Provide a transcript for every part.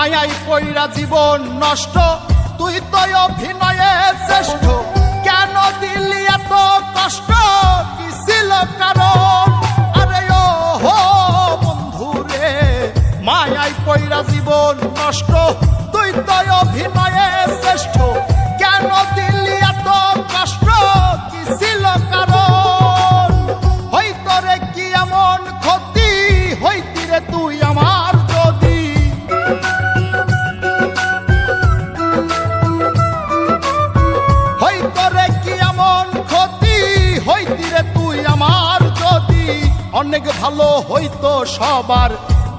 মায়াই পইরা জীবন নষ্ট, তুই তো অভিনয়ে শ্রেষ্ঠ। কেন দিলি এত কষ্ট, কি ছিল কারণ? আরে ও হো বন্ধু রে, মায়াই পইরা জীবন নষ্ট, তুই তো অভিনয়ে শ্রেষ্ঠ। কেন দিলি এত কষ্ট, কি ছিল কারণ? হইতো রে কি এমন ক্ষতি, হইতি রে তুই আমার যদি। হইতো রে কি এমন ক্ষতি, হইতি রে তুই আমার যদি। অনেক ভালো হইতো সবার,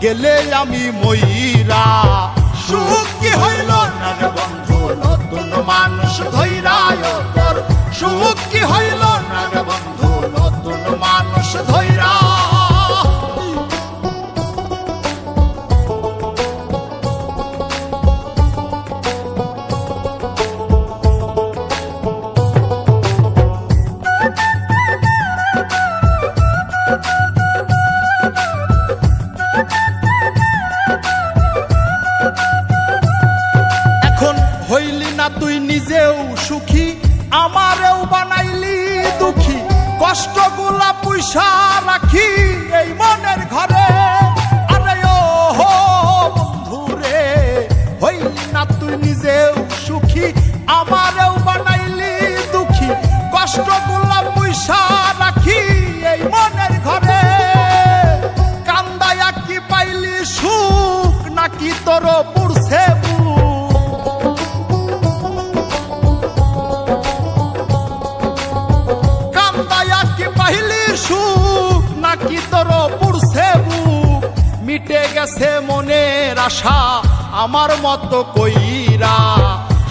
গেলে আমি ময়রা। সুখ কি হইল না রে বন্ধু, নতুন মানুষ ধৈরায় তোর। সুখ কি হইল না রে বন্ধু, নতুন মানুষ ধৈরা। হইলি না তুই নিজেও সুখী, আমারেও বানাইলি দুঃখী। কষ্টগুলা পয়সা রাখি এই মনের ঘরে। আরে ও হো বন্ধু রে, হইলি না তুই নিজেও সুখী, আমারেও বানাইলি দুঃখী। কষ্টগুলা পয়সা রাখি এই মনের ঘরে। কান্দায়া কি পাইলি সুখ, নাকি তোর পুরছে সুখ, নাকি তোর পুরছে বুক? মিটে গেছে মনের আশা আমার মতো কইরা।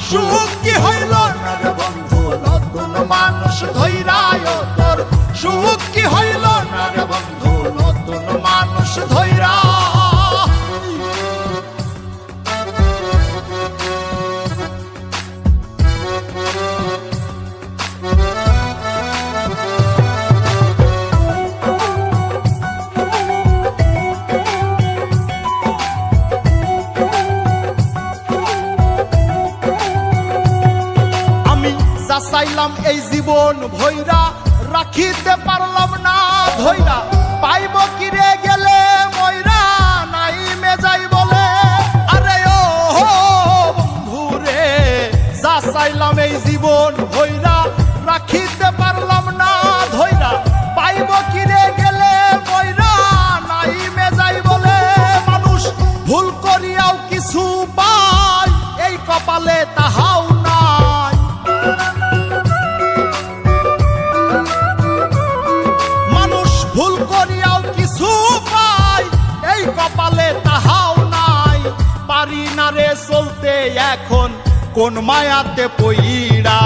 সুখ কি হইল না রে বন্ধু, নতুন মানুষ ধৈরায় তোর। সুখ কি হইল না রে বন্ধু, নতুন মানুষ ধৈরা। চাইলাম এই জীবন ভৈরা, রাখিতে পারলাম না ধৈরা। পাইব কিরে গেলে ময়রা, নাই মেজাই বলে। আরে ও বন্ধু রে, যা চাইলাম এই জীবন ভৈরা, রাখিতে পারলাম না ধৈরা। পাইব কিরে গেলে ময়রা, নাই মেজাই বলে। মানুষ ভুল করিয়াও কিছু পায়, এই কপালে তাহাও নাই। ভুল করিয়াও কিছু পাই, এই কপালে তাহাও নাই। পারি না রে চলতে এখন কোন মায়াতে পইড়া।